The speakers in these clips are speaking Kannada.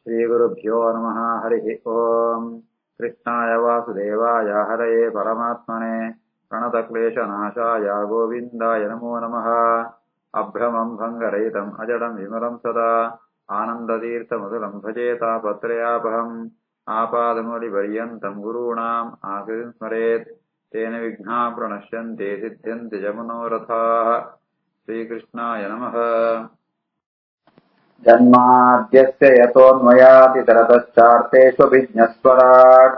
श्रीगुरुभ्यो नमः। हरिः ओम्। कृष्णाय वासुदेवाय हरये परमात्मने प्रणतक्लेशनाशाय गोविन्दाय नमो नमः। अभ्रमम् भङ्गरहितम् अजडम् विमलम् सदा आनन्दतीर्थमधुरम् भजेतापत्रयापहम् आपादमौलिपर्यन्तम् गुरूणाम् आकृतिम् स्मरेत् तेन विघ्नाः प्रणश्यन्ते सिद्ध्यन्ति च मनोरथाः। श्रीकृष्णाय नमः। जन्माद्यस्य यतोऽन्वयातितरतश्चार्तेष्वभिज्ञस्वराट्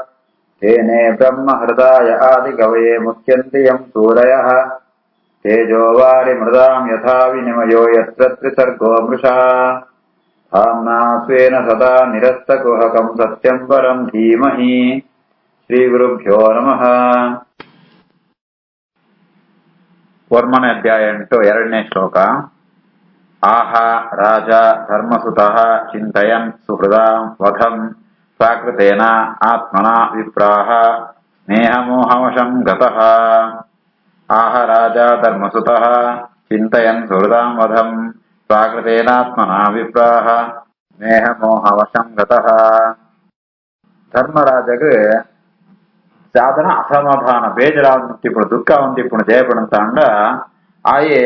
तेने ब्रह्महृदाय आदिकवये मुह्यन्ति यम् सूरयः तेजो वारिमृदाम् यथा विनिमयो यत्र त्रिसर्गो मृषः धाम्ना स्वेन सदा निरस्तकुहकम् सत्यम् परम् धीमहि। श्रीगुरुभ्यो नमः। वर्मने अध्याय 8 2ನೇ ಶ್ಲೋಕ। आह राजा धर्मसुतः चिन्तयन् सुहृदाम् वधम् प्राकृतेन आत्मना विप्राः स्नेहमोहवशम् गतः। आह राजा धर्मसुतः चिन्तयन् सुहृदाम् वधम् प्राकृतेनात्मना विप्राः स्नेहमोहवशम् गतः. ಧರ್ಮರಾಜಗೆ ಸಾಧನ ಅಸಮಾಧಾನ ಬೇಜಾರಾಗ್ತಿಪ್ಪು ದುಃಖ ಒಂದಿಪ್ಪು ಜಯಪಡಂತಾಂಡ ಆಯೆ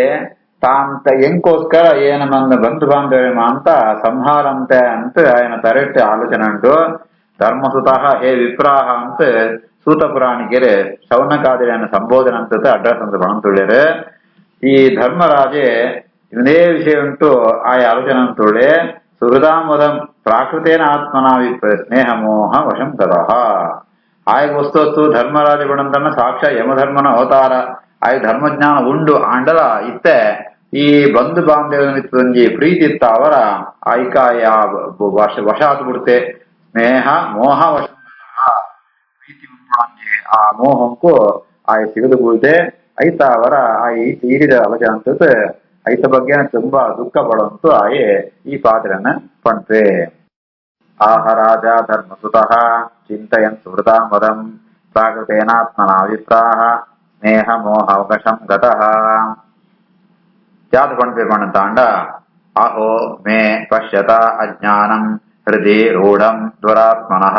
ತಾಂತ ಎಂಕೋಸ್ಕರ ಏನ ನನ್ನ ಬಂಧು ಬಾಂಧವ್ಯಮ ಅಂತ ಸಂಹಾರಂತೆ ಅಂತ ఆయన ತರೆಟ್ಟು ಆಲೋಚನೆ ಉಂಟು. ಧರ್ಮಸುತ ಹೇ ವಿಪ್ರಾಹ ಅಂತ ಸೂತ ಪುರಾಣಿಕೆರೆ ಶೌನಕಾದಿನ ಸಂಬೋಧನೆ ಅಂತ ಅಡ್ರೆಸ್ ಅಂತ ಬಣಂತುಳ್ಳ್ಯಾರೆ. ಈ ಧರ್ಮರಾಜೆ ಇದೇ ವಿಷಯ ಉಂಟು ಆಯ ಆಲೋಚನೆ ಅಂತುಳ್ಳೆ ಸುಹೃದಾಮದಂ ಪ್ರಾಕೃತೇನ ಆತ್ಮನಾ ಸ್ನೇಹ ಮೋಹ ವಶಂ ಗತಃ. ಆಯ ವಸ್ತು ಧರ್ಮರಾಜ ಬಣಂತನ್ನ ಸಾಕ್ಷಾ ಯಮಧರ್ಮನ ಅವತಾರ ಆಯ ಧರ್ಮಜ್ಞಾನ ಉಂಡು ಆಂಡಲ ಇತ್ತೆ ಈ ಬಂಧು ಬಾಂಧವ್ಯ ಪ್ರೀತಿ ಇತ್ತ ಅವರ ಆಯ್ಕಾಯ ವಶ ಆತ್ಬಿಡುತ್ತೆ ಸ್ನೇಹ ಮೋಹ ವಶ ಪ್ರೀತಿ ಉಂಟು ಆ ಮೋಹಕ್ಕೂ ಆಯ ಸಿಗದು ಬೀಳುತ್ತೆ ಐತ ಅವರ ಆ ತೀರಿದ ಆಲೋಚನೆ ಅಂತ ಐತ ಬಗ್ಗೆ ತುಂಬಾ ದುಃಖ ಪಡುವಂತೂ ಆಯೆ ಈ ಪಾತ್ರನ ಪಂಟ್ರೆ. ಆಹ ರಾಜ ಧರ್ಮಸುತಃ ಚಿಂತಯನ್ ಸುಹೃದಾಂ ವದಂ ಪ್ರಾಕೃತೇನಾತ್ಮನಾ ವಿಪ್ರಾಹ ಸ್ನೇಹ ಮೋಹವಶಂ ಗತಃ. ಜಾತ ಪಂಟ್ರೆ ಪಣತಾಂಡ ಅಹೋ ಮೇ ಪಶ್ಯತ ಅಜ್ಞಾನಂ ಹೃದಿ ರೂಢಂ ದುರಾತ್ಮನಃ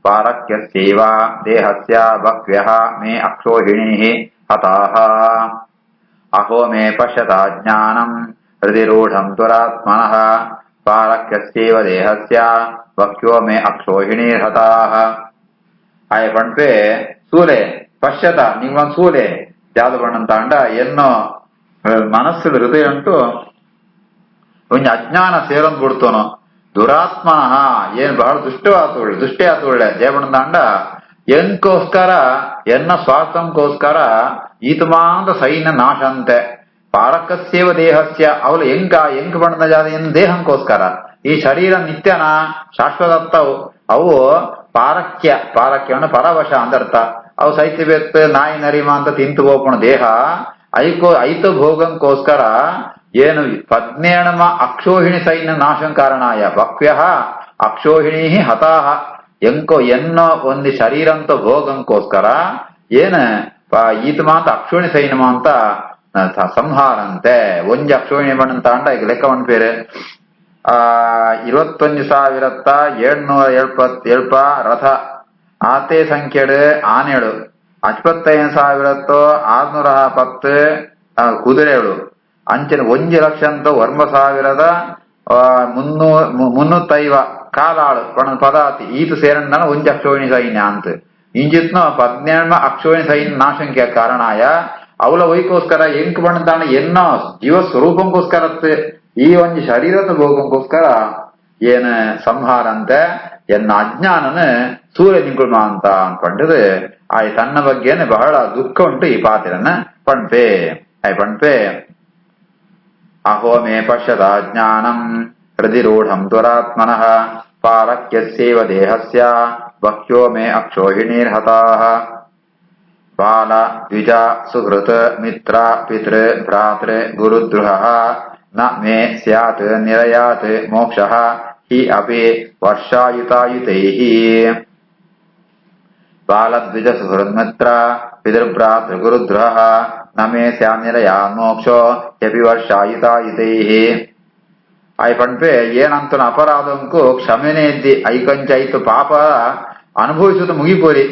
ಪಾರಕ್ಯಸ್ಯೈವ ದೇಹಸ್ಯ ಬಹ್ವ್ಯಃ ಮೇ ಅಕ್ಷೋಹಿಣೀಃ ಹತಾಃ. ಅಹೋ ಮೇ ಪಶ್ಯತ ಜ್ಞಾನಂ ಹೃದಿ ರೂಢಂ ದುರಾತ್ಮನಃ ಪಾರಕ್ಯಸ್ಯೈವ ದೇಹಸ್ಯ ಬಹ್ವ್ಯೋ ಮೇ ಅಕ್ಷೋಹಿಣೀರ್ ಹತಾಃ. ಆಯ ಪಂಟ್ರೆ ಸೂಲೆ ಪಶ್ಯತ ನೀವೊಂದು ಸೂಲೆ ಜಾದ ಬಣ್ಣಂತಾಂಡ ಎನ್ನೋ ಮನಸ್ಸು ಹೃದಯ ಉಂಟು ಒಂಜಿ ಅಜ್ಞಾನ ಸೇರೊಂದು ಬಿಡ್ತೋನು ದುರಾತ್ಮ ಏನ್ ಬಹಳ ದುಷ್ಟೇ ಆತುಳ್ಳೆ ಜಯಬಣ್ಣಂತಾಂಡ ಎಂಕೋಸ್ಕರ ಎನ್ನ ಸ್ವಾರ್ಥಂಕೋಸ್ಕರ ಈತಮಾಂತ ಸೈನ್ಯ ನಾಶ ಅಂತೆ ಪಾರಕಸ್ಯವ ದೇಹಸ್ಯ ಅವಳು ಎಂಕ ಬಣ್ಣದ ಜಾದ ಎನ್ ದೇಹಂಕೋಸ್ಕರ ಈ ಶರೀರ ನಿತ್ಯನ ಶಾಶ್ವತತ್ತವು ಅವು ಪಾರಕ್ಯ ಪರವಶ ಅಂದರ್ಥ ಅವು ಸೈತ್ಯ ಬೇತ್ ನಾಯಿ ನರಿಮ ಅಂತ ತಿಂತು ಹೋಗೋಣ ದೇಹ ಐತು ಭೋಗಂಕೋಸ್ಕರ ಏನು 17ಮ ಅಕ್ಷೋಹಿಣಿ ಸೈನ್ಯ ನಾಶಂ ಕಾರಣಾಯ ಬಹ್ವ್ಯ ಅಕ್ಷೋಹಿಣೀ ಹತಾಹ ಎನ್ನೋ ಒಂದು ಶರೀರಂತ ಭೋಗಂಕೋಸ್ಕರ ಏನ ಈತಮ ಅಂತ ಅಕ್ಷೋಣಿ ಸೈನ್ಯಮ ಅಂತ ಸಂಹಾರಂತೆ ಒಂಜಿ ಅಕ್ಷೋಹಿಣಿ ಬಣ್ಣಂತ ಅಂಡ ಈಗ ಲೆಕ್ಕ ಒಂದು ಬೇರೆ 21,777 ರಥ ಆತೆ ಸಂಖ್ಯೆಡು ಆನೆಳು 55,610 ಕುದುರೆಗಳು ಅಂಚನೆ 1,00,000 1,350 ಕಾಲಾಳು ಪದಾತಿ ಈತು ಸೇರಣ್ಣ ಒಂಜಿ ಅಕ್ಷೋಹಿಣಿ ಸೈನ್ಯ ಅಂತ ಇಂಜಿತ್ನ 17ಮ ಅಕ್ಷೋಹಿಣಿ ಸೈನ್ಯ ನಾಶಂಕ್ಯ ಕಾರಣಾಯ ಅವಳ ವೈಕೋಸ್ಕರ ಎಂಕ್ ಬಣ್ಣದಾಣ ಎನ್ನೋ ಜೀವ ಸ್ವರೂಪಂಗೋಸ್ಕರ ಈ ಒಂಜಿ ಶರೀರದ ಭೋಗಂಗೋಸ್ಕರ ಏನ ಸಂಹಾರ ಅಂತೆ ಎನ್ನ ಅಜ್ಞಾನನ ಸೂರ್ಯ ನಿಂಕುಳ್ಮ ಅಂತ ಅನ್ಕೊಂಡ್ರೆ ಆಯ ತನ್ನ ಬಗ್ಗೆನೆ ಬಹಳ ದುಃಖ ಉಂಟು ಈ ಪಾತ್ರನ ಪಣ್ಪೆ ಆಯ್ ಪಣ್ಪೆ. ಅಹೋ ಮೇ ಪಶ್ಯತ ಜ್ಞಾನಂ ಹೃದಿ ರೂಢಂ ದುರಾತ್ಮನಃ ಪಾರಕ್ಯಸ್ಯೈವ ದೇಹಸ್ಯ ಬಹ್ವ್ಯೋ ಮೇ ಅಕ್ಷೋಹಿಣೀರ್ ಹತಾಃ. ಬಾಲ ದ್ವಿಜ ಸುಹೃತ್ ಮಿತ್ರ ಪಿತೃ ಭ್ರಾತೃ ಗುರುದ್ರುಹಃ ನ ಮೇ ಸ್ಯಾತ್ ನಿರಯಾತ್ ಮೋಕ್ಷಃ ಹಿ ಅಪಿ ವರ್ಷಾಯುತಾಯುತೈಃ. ಬಾಲದ್ವಿಜ ಸುಹೃನ್ಮಿತ್ರ ಪಿತೃಭ್ರಾತೃ ಗುರುದ್ರುಹಃ ನ ಮೇ ಸ್ಯಾತ್ ನಿರಯಾತ್ ಮೋಕ್ಷೋ ಹ್ಯಪಿ ವರ್ಷಾಯುತಾಯುತೈಃ. ಆಯ್ ಪಂಪೆ ಏನಂತನ ಅಪರಾಧಂಕು ಕ್ಷಮೆನೇ ಇದ್ದಿ ಐಕಂಚಾಯ್ತು ಪಾಪ ಅನುಭವಿಸುವುದು ಮುಗಿಪೋರಿ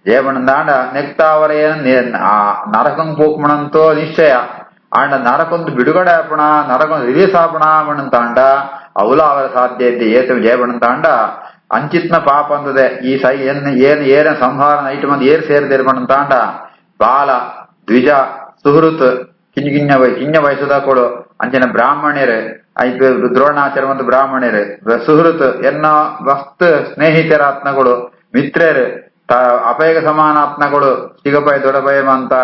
ಜೇಬಣದಾಂಡ ನೆಕ್ತಾವರ ನರಕಂ ಪೋಕ್ಮಣಂತೋ ನಿಶ್ಚಯ ಆಂಡ ನರಕೊಂದು ಬಿಡುಗಡೆ ಆಪಣ ನರಕೊಂದು ರಿಲೀಸ್ ಆಪಣ ಮಣಂತಾಂಡ ಅವಲ ಅವರ ಸಾಧ್ಯ ಇದ್ದಿ ಏತ ಜೇಬಣಂತಾಂಡ ಅಂಚಿತ್ನ ಪಾಪ ಅಂದದೆ ಈ ಸೈ ಏನ ಸಂಹಾರ ನೈಟ್ ಮಂದಿ ಏರ್ ಸೇರಿದಿರ್ಬಣಂತಾಂಡ ಬಾಲ ದ್ವಿಜ ಸುಹೃತ್ ಕಿಂಜ ವಯಸ್ಸದ ಕೊಡು ಅಂಚಿನ ಬ್ರಾಹ್ಮಣ್ಯರು ಐದು ದ್ರೋಣಾಚಾರ್ಯ ಮತ್ತು ಬ್ರಾಹ್ಮಣ್ಯರು ಸುಹೃತ್ ಎನ್ನ ವಸ್ತು ಸ್ನೇಹಿತರಾತ್ನಗಳು ಮಿತ್ರರು ಅಪಯಗ ಸಮಾನಾತ್ನಗಳು ಸಿಗಪಯ ದೊಡಪಯ ಅಂತ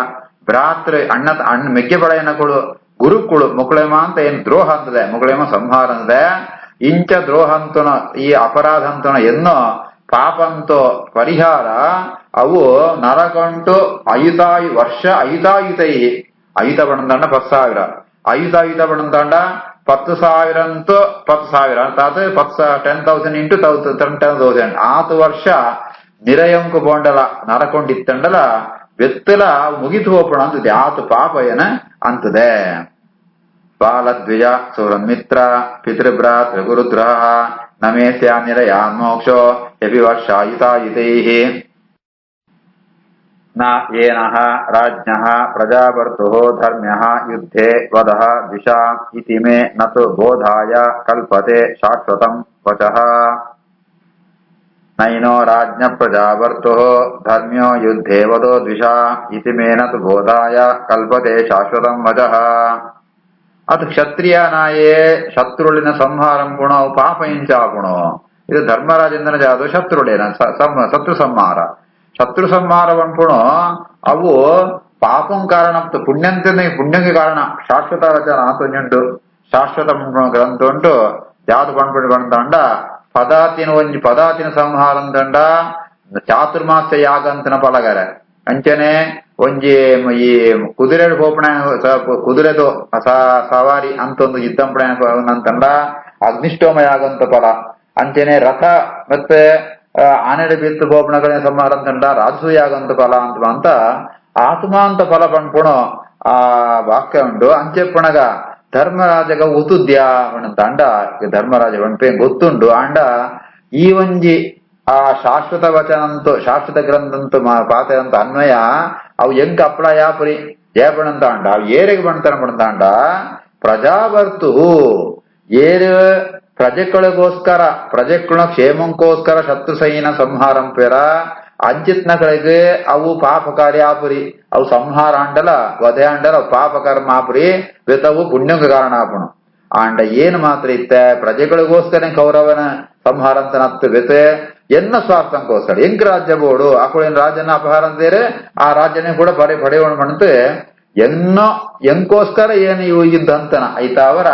ಭ್ರಾತೃ ಅಣ್ಣ ಮೆಗ್ಗೆ ಪಡೆಯನಗಳು ಗುರುಕುಳು ಮುಕುಳೇಮ ಅಂತ ಏನ್ ದ್ರೋಹ ಅಂತದೆ ಮುಕುಳೇಮ ಸಂಹಾರ ಅಂತದೆ ಇಂಚ ದ್ರೋಹ ಅಂತನ ಈ ಅಪರಾಧ ಅಂತನ ಎನ್ನೋ ಪಾಪಂತೋ ಪರಿಹಾರ ಅವು ನರಕಂಟು ವರ್ಷ ಅಯುತಾಯುತೈ ಅಯುತ ಬಣದಂಡ 10,000 ಅಯುತಾಯುತ ಬಣದಂಡ 10,000 ಅಂತೂ 10,000 ಅರ್ಥಾತ್ 10,000 ಇಂಟು 10,000 ಆತು ವರ್ಷ ನಿರಯಂಕು ಬೋಂಡಲ ನರಕೊಂಡಿತ್ತಂಡಲ ಬೆತ್ತಲ ಮುಗಿತು ಹೋಪಣ ಅಂತದೆ ಆತು ಪಾಪ ಏನ ಅಂತದೆ ಬಾಲದ್ವಿಜ ಸುರನ್ಮಿತ್ರ ಪಿತೃಭ್ರಾತೃ ಗುರುದ್ರಹ ನಮೇಸ್ಯ ನಿರಯ ಮೋಕ್ಷೋ ಯಪಿ ವರ್ಷಾಯುತಾಯುತೈ ನ ಏನಃ ರಾಜ್ಞಃ ಪ್ರಜಾವರ್ತುಃ ಧರ್ಮ್ಯಃ ಯುದ್ಧೇ ವದಃ ದ್ವಿಷಾ ಇತಿ ಮೇ ನತು ಬೋಧಾಯ ಕಲ್ಪತೆ ಶಾಶ್ವತಂ ವಚಃ ನೈನೋ ರಾಜ್ಞ ಪ್ರಜಾವರ್ತುಃ ಧರ್ಮ್ಯೋ ಯುದ್ಧೇ ವದೋ ದ್ವಿಷಾ ಇತಿ ಮೇ ನತು ಬೋಧಾಯ ಕಲ್ಪತೆ ಶಾಶ್ವತಂ ವಚಃ ಅದು ಕ್ಷತ್ರಿಯ ನಾಯೇ ಶತ್ರುಳಿನ ಸಂಹಾರಂ ಗುಣೋ ಪಾಪ ಇಂಚಾಗುಣೋ ಇದು ಧರ್ಮರಾಜೇಂದ್ರನ ಜಾದು ಶತ್ರುಳೇನ ಶತ್ರು ಸಂಹಾರ ಶತ್ರು ಸಂಹಾರ ಪಂಪುಣು ಅವು ಪಾಪಂ ಕಾರಣ ಪುಣ್ಯಕ್ಕೆ ಕಾರಣ ಶಾಶ್ವತ ವಚನ ಅಂತುಂಟು ಶಾಶ್ವತ ಗ್ರಂಥ ಉಂಟು ಯಾವ್ದು ಪಂಪುಣಿ ಬಂದಂಡ ಪದಾತಿನ ಸಂಹಾರ ಅಂತಂಡ ಚಾತುರ್ಮಾಸ್ಯ ಯಾಗಂತನ ಪಲಗರ ಅಂಚನೆ ಒಂಜಿ ಈ ಕುದುರೆ ಹೋಪಣ ಕುದುರೆದು ಸವಾರಿ ಅಂತ ಒಂದು ಯುದ್ಧಂಪಣ ಅಂತಂಡ ಅಗ್ನಿಷ್ಠೋಮ ಯಾಗಂತ ಫಲ ಅಂಚನೆ ರಥ ಮತ್ತೆ ಆನೆಡೆ ಬಿತ್ತು ಗೋಪಣಗಳ ಸಂಹಾರ ಅಂತಂಡ ರಾಜಸೂಯಾಗಂತ ಫಲ ಅಂತ ಆತ್ಮ ಅಂತ ಫಲ ಪಂಪುಣು ಆ ವಾಕ್ಯ ಉಂಟು ಅಂಚೆಪ್ಪಣಗ ಧರ್ಮರಾಜಗ ಉತುದ್ಯಾ ಅಂಡ ಧರ್ಮರಾಜ ಪಂಪೆ ಗೊತ್ತುಂಡು ಅಂಡ ಈ ಒಂಜಿ ಆ ಶಾಶ್ವತ ವಚನಂತೂ ಶಾಶ್ವತ ಗ್ರಂಥಂತೂ ಪಾತ್ರ ಅಂತ ಅನ್ವಯ ಅವು ಎಂಕ ಅಪ್ಲಯ ಪುರಿ ಜಯಪಣಂತ ಅಂಡ ಅವು ಏರಿಗೆ ಬಣ್ತಾನ ಪಣಂತಾಂಡ ಪ್ರಜಾವರ್ತು ಏರು ಪ್ರಜೆಗಳ ಕ್ಷೇಮಂಕೋಸ್ಕರ ಶತ್ರು ಸೈನ ಸಂಹಾರಂ ಪೇರ ಅಂಚಿತ್ನಗಳಿಗೆ ಅವು ಪಾಪಕಾರಿ ಆಪುರಿ ಅವು ಸಂಹಾರ ಅಂಡಲ ವಧೆ ಅಂಡಲ ಪಾಪಕರ್ಮ ಆಪುರಿ ಬೆತವು ಪುಣ್ಯಂಗ ಕಾರಣ ಆಪುಣು ಆಂಡ ಏನು ಮಾತ್ರ ಇತ್ತ ಪ್ರಜೆಗಳಿಗೋಸ್ಕರ ಕೌರವನ ಸಂಹಾರ ಅಂತ ನತ್ತು ಬೆತೆ ಎನ್ನ ಸ್ವಾರ್ಥಂಕೋಸ್ಕರ ಎಂಕ್ ರಾಜ್ಯ ಬೋಡು ಅಕ್ಕಳೇನ್ ರಾಜ್ಯನ ಅಪಹಾರ ಅಂತೇರೆ ಆ ರಾಜ್ಯನೇ ಕೂಡ ಪಡೆಯೋಣ ಬಂತು ಎನ್ನೋ ಎಂಕೋಸ್ಕರ ಏನು ಇವು ಇದ್ದಂತನ ಆಯ್ತಾ ಅವರ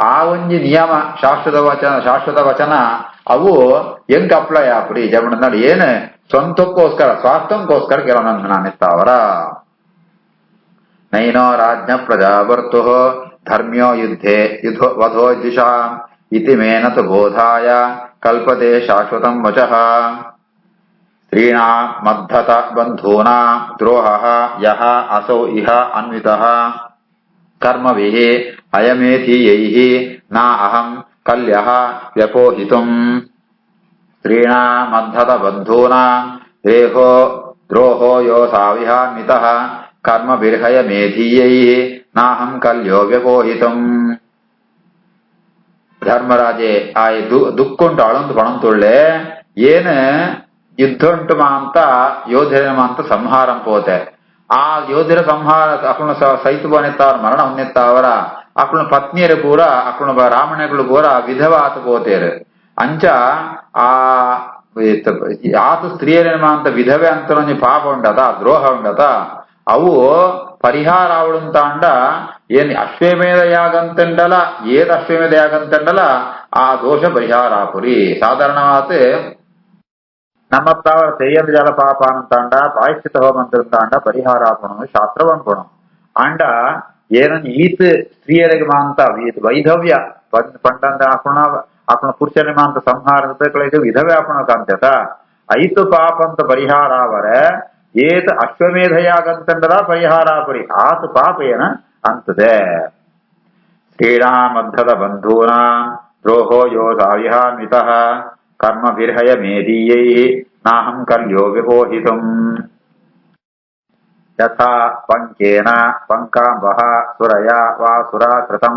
ಆ ಒಂಜಿ ನಿಯಮ ಶಾಶ್ವತ ವಚನ ಅವು ಎಂಕ್ ಅಪ್ಲೈ ಆಪುರಿ ಜಮಣದಲ್ಲಿ ಏನು ಸ್ವಂತಕ್ಕೋಸ್ಕರ ಸ್ವಾರ್ಥಂಕೋಸ್ಕರ ಕೆಲವೊಂದು ನಾನಿತ್ತಾವರ ನೈನೋ ರಾಜ್ಞ ಪ್ರಜಾವರ್ತು ಧರ್ಮ್ಯೋ ಯುದ್ಧೇ ವಧೋ ದ್ವಿಷಾ ಇತಿ ಮೇನತ ಬೋಧಾಯ ಕಲ್ಪತೆ ಶಾಶ್ವತಂ ವಚಃ ಸ್ತ್ರೀಣಾ ಮದ್ಧತ ಬಂಧೂನಾ ದ್ರೋಹ ಯಹ ಅಸೌ ಇಹ ಅನ್ವಿತಃ ಕರ್ಮವಿಃ ಅಯಮೇಧೀಯೈಃ ನ ಅಹಂ ಕಲ್ಯಃ ವ್ಯಪೋಹಿತುಂ ಸ್ತ್ರೀಣಾ ಮದ್ಧತ ಬಂಧೂನಾ ದ್ರೋಹೋ ಯೋ ಸಾವಿಹಾನ್ವಿತಃ ಕರ್ಮಭಿರ್ಹಯಮೇಧೀಯೈಃ ನಾಹಂ ಕಲ್ಯೋ ವ್ಯಪೋಹಿತುಂ ಧರ್ಮರಾಜೆ ಆ ದುಃಖುಂಟು ಅಳಂದು ಪಣಂತುಳ್ಳೆ ಏನು ಯುದ್ಧ ಉಂಟು ಅಂತ ಯೋಧರ ಅಂತ ಸಂಹಾರಂ ಪೋತೆ ಆ ಯೋಧರ ಸಂಹಾರ ಅಕ್ಕಳ ಸೈತು ಬನೆತ್ತಾವ ಮರಣ ಹೊನ್ನೆತ್ತಾವರ ಅಕ್ಕಳ ಪತ್ನಿಯರು ಪೂರ ಅಕ್ಕಳ ರಾಮಣಗಳು ಪೂರ ವಿಧವಾತ ಪೋತೇರು ಅಂಚ ಆ ಆತು ಸ್ತ್ರೀಯರೇನ ಅಂತ ವಿಧವೆ ಅಂತ ಪಾಪ ಉಂಡತ ದ್ರೋಹ ಉಂಡತ ಅವು ಪರಿಹಾರ ಅವಳುಂತ ಅಂಡ ಏನ್ ಅಶ್ವಮೇಧ ಯಾಗಂತಂಡಲ ಏದ್ ಅಶ್ವಮೇಧ ಯಾಗಂತಂಡಲ ಆ ದೋಷ ಪರಿಹಾರ ಪುರಿ ಸಾಧಾರಣವಾದ ನಮ್ಮತ್ತಾವರ ತೆಯ್ಯದ ಜಲ ಪಾಪ ಅಂತಂಡ ಪ್ರಾಯಶ್ಚಿತ ಹೋಮಂತಂಡ ಪರಿಹಾರ ಆಪಣು ಶಾಸ್ತ್ರ ಪಂಪಣು ಅಂಡ ಏನನ್ ಈತ್ ಸ್ತ್ರೀಯರಿಗೆ ಮಾಂತ ವೈಧವ್ಯ ಪಂಡ ಅಪ್ಪಣ ಪುರುಷರಿಗೆ ಮಾಂತ ಸಂಹಾರ ವಿಧವೆ ಆಪಣ ಕಾಂತ್ಯತ ಐತು ಪಾಪ ಅಂತ ಪರಿಹಾರ ಅವರ ಏತ ಅಶ್ವಮೇಧ ಯಾಗಂತಂಡಲ ಪರಿಹಾರ ಪುರಿ ಆತು ಪಾಪ ಏನ ಅಂತದೆ ಸ್ತ್ರೀಣಾ ಮಧ್ಯದ ಬಂಧೂನಾ ದ್ರೋಹೋ ಯೋ ಸಾವಿಹಾನ್ವಿತಃ ಕರ್ಮಭಿರ್ಹಯ ಮೇದೀಯೈ ನಾಹಂ ಕಲ್ಯೋ ವಿಮೋಹಿತುಂ ಯಥಾ ಪಂಕೇನ ಪಂಕಾಂಬಃ ಸುರಯಾ ವಾ ಸುರಾಕೃತಂ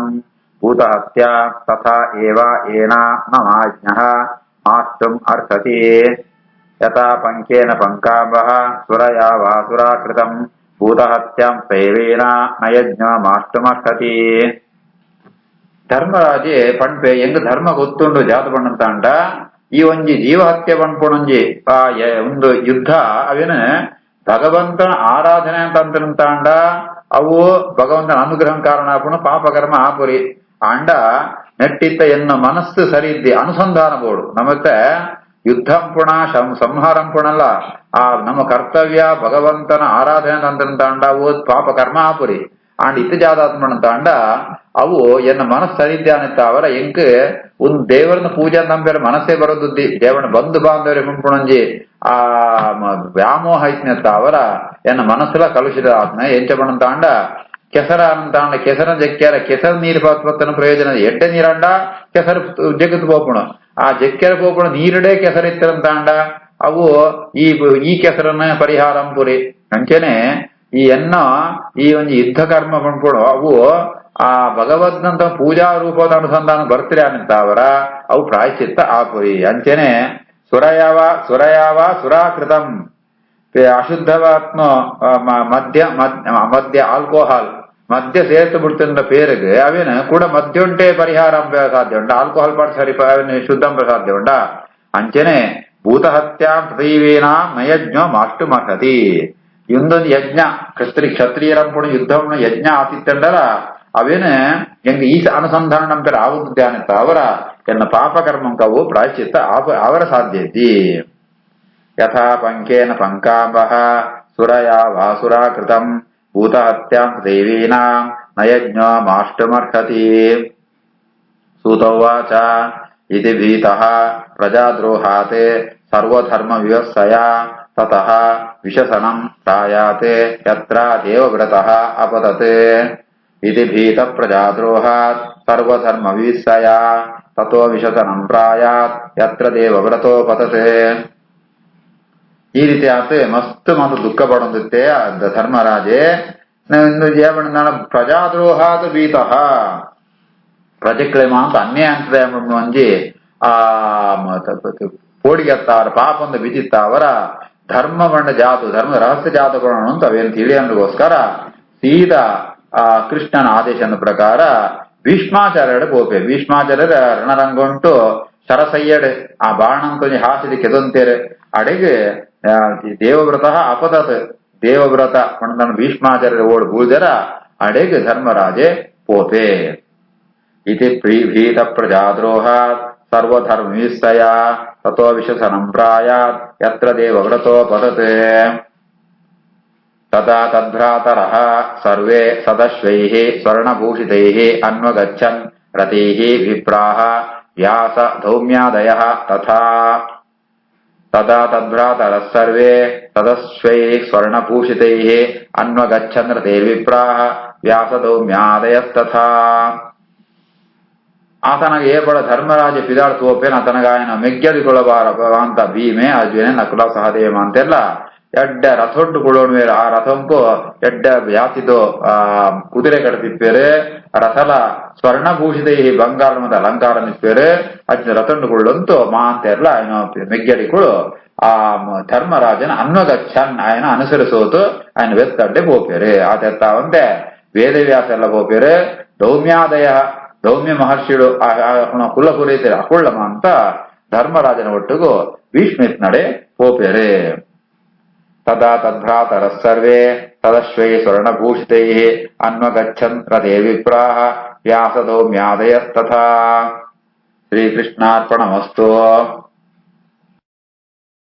ಭೂತಹತ್ಯಾ ತಥಾ ಏವ ಏನಾ ನ ಮಾಜ್ಞಃ ಮಾಷ್ಟುಂ ಅರ್ಹತಿ ಯಥಾ ಪಂಕೇನ ಪಂಕಾಂಬಃ ಸುರಯಾ ವಾ ಸುರಾಕೃತಂ ಭೂತಹತ್ಯಾಂ ಸೈವೇನ ನ ಯಜ್ಞ ಮಾಷ್ಟುಮರ್ಹತಿ. ಧರ್ಮರಾಜೆ ಪಂಪೆ ಎಂಗ ಧರ್ಮ ಗೊತ್ತುಂಡು ಜಾತ ಪಣ್ಣಂತಾಂಡ ಈ ಒಂಜಿ ಜೀವಹತ್ಯೆ ಪಂಪುಣಂಜಿ ಆ ಒಂದು ಯುದ್ಧ ಅವೇನ ಭಗವಂತನ ಆರಾಧನೆ ಅಂತ ಅಂತಂತಾಂಡ ಅವು ಭಗವಂತನ ಅನುಗ್ರಹಂ ಕಾರಣ ಆಪುಣ ಪಾಪಕರ್ಮ ಆಪುರಿ ಅಂಡ ನೆಟ್ಟಿತ್ತ ಎನ್ನ ಮನಸ್ಸು ಸರಿ ಇದ್ದಿ ಅನುಸಂಧಾನ ಬೋಡು ನಮತ್ತೆ ಯುದ್ಧಂ ಪುಣ ಸಂಹಾರಂ ಪುಣಲ್ಲ ಆ ನಮ್ಮ ಕರ್ತವ್ಯ ಭಗವಂತನ ಆರಾಧನೆ ಅಂತಂತಾಂಡ ಅವು ಪಾಪ ಕರ್ಮ ಆಪುರಿ ಅಂಡ್ ಇತ್ತು ಜಾತಾತ್ಮಣಂತಾಂಡ ಅವು ಎನ್ನ ಮನಸ್ಸು ಸರಿದ್ಯಾನಿತ್ತ ಅವರ ಎಂಕ್ ಒಂದು ದೇವರನ್ನ ಪೂಜೆ ನಂಬೇರೆ ಮನಸ್ಸೇ ಬರೋದುದ್ದಿ ದೇವರನ್ನ ಬಂಧು ಬಾಂಧವ್ರೆ ಮುಂಪುಣಂಜಿ ಆ ವ್ಯಾಮೋಹ ಐತ್ನತ್ತ ಅವರ ಎನ್ನ ಮನಸ್ಸುಲ ಕಲುಷಿತ ಆತ್ಮ ಎಂಚ ಪಣಂತಾಂಡ ಕೆಸರ ಅಂತಾಂಡ ಕೆಸರ ಜಕ್ಕ್ಯಾರ ಕೆಸರ ನೀರು ಪಾತ್ಪತ್ತನ ಪ್ರಯೋಜನ ಎಡ್ಡೆ ನೀರಂಡ ಕೆಸರು ಜಗತ್ ಪೋಪುಣ ಆ ಜಕ್ಕೆರ ಪೋಪುಣ ನೀರಡೆ ಕೆಸರಿತ್ತರಂತಾಂಡ ಅವು ಈ ಕೆಸರನ್ನ ಪರಿಹಾರಂ ಪುರಿ ಅಂಚೆನೆ ಈ ಎನ್ನ ಈ ಒಂದು ಯುದ್ಧ ಕರ್ಮ ಪಂಪುಣ ಅವು ಆ ಭಗವದ್ನಂತ ಪೂಜಾ ರೂಪದ ಅನುಸಂಧಾನ ಬರ್ತಿರ ಅಂತ ಅವರ ಅವು ಪ್ರಾಯಶ್ಚಿತ್ತ ಆಪುರಿ ಅಂಚೆನೆ ಸುರಯಾವ ಸುರಾಕೃತಂ ಅಶುದ್ಧವಾತ್ಮ ಮದ್ಯ ಆಲ್ಕೋಹಾಲ್ ಮದ್ಯ ಸೇರ್ತು ಬಿಡ್ತಿಂದ ಪೇರಿಗೆ ಅವೇನು ಕೂಡ ಮದ್ಯುಂಟೆ ಪರಿಹಾರ ಸಾಧ್ಯ ಉಂಟ ಆಲ್ಕೋಹಾಲ್ ಪಾಟ್ ಸರಿ ಶುದ್ಧಂ ಸಾಧ್ಯ ಉಂಟ ಅಂಚೆನೆ ಭೂತಹತ್ಯಾಂ ಪ್ರತೀವೇನ ನಯಜ್ಞ ಮಾಷ್ಟು ಮಹತಿ ಇಂದೊಂದು ಯಜ್ಞ ಕ್ಷತ್ರಿಯರಂಪುಣ ಯುದ್ಧವನ್ನ ಯಜ್ಞ ಆತಿತ್ತಂಡರ ಅವೇನ ಹೆಂಗ ಈ ಅನುಸಂಧಾನ ನಂತರ ಆವುದು ಧ್ಯಾನಿತ್ತ ಅವರ ಎನ್ನ ಪಾಪಕರ್ಮಂಕವು ಪ್ರಾಯಶ್ಚಿತ್ತ ಅವರ ಸಾಧ್ಯತಿ ಯಥಾ ಪಂಕೇನ ಪಂಕಾಂಬಃ ಸುರಯಾ ವಾಸುರಾಕೃತಂ ಭೂತಹತ್ಯಾಂ ದೇವೀನಾಂ ನಯಜ್ಞ ಮಾಷ್ಟುಮರ್ಹತಿ. ಸೂತೋವಾಚ ಇತಿ ಭೀತಃ ಪ್ರಜಾದ್ರೋಹಾತ್ ಸರ್ವಧರ್ಮ ವಿವತ್ಸಯ ತತಃ ವಿಶಸನಂ ಪ್ರಾಯಾತ್ ಯತ್ರ ದೇವವ್ರತಃ ಅಪತತ್ ಇತಿ ಭೀತ ಪ್ರಜಾದ್ರೋಹಾತ್ ಸರ್ವಧರ್ಮ ವಿವತ್ಸಯ ತತೋ ವಿಶಸನಂ ಪ್ರಾಯಾತ್ ಯತ್ರ ದೇವವ್ರತೋಪತತ್. ಈ ರೀತಿ ಆತ ಮಸ್ತ್ ಮಾತು ದುಃಖ ಪಡೊಂದಿತ್ತೆ ಧರ್ಮರಾಜೆ ಇನ್ನು ಜೀವನ ಪ್ರಜಾದ್ರೋಹಾತ್ ಭೀತಃ ಪ್ರಜೆಕ್ಳೆ ಮಾತು ಅನ್ಯಾಯ ಅಂತದೆ ಅಂಜಿ ಆ ಪೋಡಿಗೆತ್ತಾರ ಪಾಪಂದು ಬಿದ್ದಿತ್ತ ಅವರ ಧರ್ಮ ಬಣ್ಣ ಜಾತು ಧರ್ಮ ರಹಸ್ಯ ಜಾತಗಳು ಅಂತ ಅವೇನು ತಿಳಿಯೋದಕ್ಕೋಸ್ಕರ ಸೀದಾ ಆ ಕೃಷ್ಣನ ಆದೇಶದ ಪ್ರಕಾರ ಭೀಷ್ಮಾಚಾರ್ಯಡೆ ಪೋಪೆ ಭೀಷ್ಮಾಚಾರ್ಯರ ರಣರಂಗುಂಟು ಶರಸಯ್ಯಡೆ ಆ ಬಾಣಂತೊಂಜಿ ಹಾಸಿದ ಕೆದೊಂತೇರೆ ಅಡೆಗೆ ದೇವವ್ರತ ಅಪತತ್ ದೇವವ್ರತ ಪಂಡನ ಭೀಷ್ಮಾಚಾರ್ಯರ ಓಡ್ ಬೂದರ ಅಡೆಗೆ ಧರ್ಮರಾಜೆ ಪೋಪೆ. ಇತಿ ಭೀತ ಪ್ರಜಾದ್ರೋಹಾತ್ ಸರ್ವಧರ್ಮ ವಿವತ್ಸಯ ತತೋ ವಿಶಸನಂ ಪ್ರಾಯಾತ್ ಯತ್ರ ದೇವವ್ರತೋಪತತ್. ತದಾ ತದ್ಭ್ರಾತರಃ ಸರ್ವೇ ಸದಶ್ವೈಃ ಸ್ವರ್ಣಭೂಷಿತೈಃ ಅನ್ವಗಚ್ಚನ್ ರಥೈಃ ವಿಪ್ರಾಃ ವ್ಯಾಸ ಧೌಮ್ಯಾದಯಃ ತಥಾ. ತದಾ ತದ್ಭ್ರಾತರಃ ಸರ್ವೇ ಸದಶ್ವೈಃ ಸ್ವರ್ಣಭೂಷಿತೈಃ ಅನ್ವಗಚ್ಚನ್ ರಥೈರ್ವಿಪ್ರಾಃ ವ್ಯಾಸ ಧೌಮ್ಯಾದಯಸ್ತಥಾ. ಆತನಗೆ ಏರ್ಪಡ ಧರ್ಮರಾಜ ಪಿದಾಳ್ ತೋಪೇನ ಆತನಗಾಯನ ಮೆಗ್ಗೆದಿಕೊಳ್ಳಬಾರ ಅಂತ ಭೀಮೆ ಅರ್ಜುನೆ ನಕುಲ ಸಹದೇವ ಅಂತೆಲ್ಲ ಎಡ್ಡ ರಥೊಡ್ಡು ಕೊಳ್ಳೋಣ ಆ ರಥಂಪು ಎಡ್ಡ ಜಾತಿದು ಕುದುರೆ ಕಡತಿಪ್ಪೇರೆ ರಥಲ ಸ್ವರ್ಣಭೂಷಿತ ಈ ಬಂಗಾರ ಮತ್ತೆ ಅಲಂಕಾರ ನಿಪ್ಪೇರೆ ಅಜ್ಜ ರಥಂಡುಕೊಳ್ಳಂತೂ ಮಾ ಅಂತೆಲ್ಲ ಏನು ಮೆಗ್ಗೆಡಿಗಳು ಆ ಧರ್ಮರಾಜನ ಅನ್ವಗಚ್ಚನ್ ఆయన ಅನುಸರಿಸೋತು ఆయన ವೆತ್ತಡ್ಡೆ ಪೋಪೇರೆ ಆತೆತ್ತಾವಂತೆ ವೇದವ್ಯಾಸ ಎಲ್ಲ ಪೋಪೇರೆ ದೌಮ್ಯಾದಯ ದೌಮ್ಯ ಮಹರ್ಷಿಗಳು ಕುಲಪುರೀತಿ ಅಕೊಳ್ಳಮ ಅಂತ ಧರ್ಮರಾಜನ ಒಟ್ಟಿಗೂ ಭೀಷ್ಮಿತ್ ನಡೆ ಪೋಪೇರೆ. ತದಾ ತದ್ಭ್ರಾತರಃ ಸರ್ವೇ ಸದಶ್ವೈ ಸ್ವರ್ಣಭೂಷಿತೈಃ ಅನ್ವಗಚ್ಚನ್ ರಥೇ ವಿಪ್ರಾಃ ವ್ಯಾಸ ದೌಮ್ಯಾದಯಸ್ತಥಾ. ಶ್ರೀಕೃಷ್ಣಾರ್ಪಣಮಸ್ತು.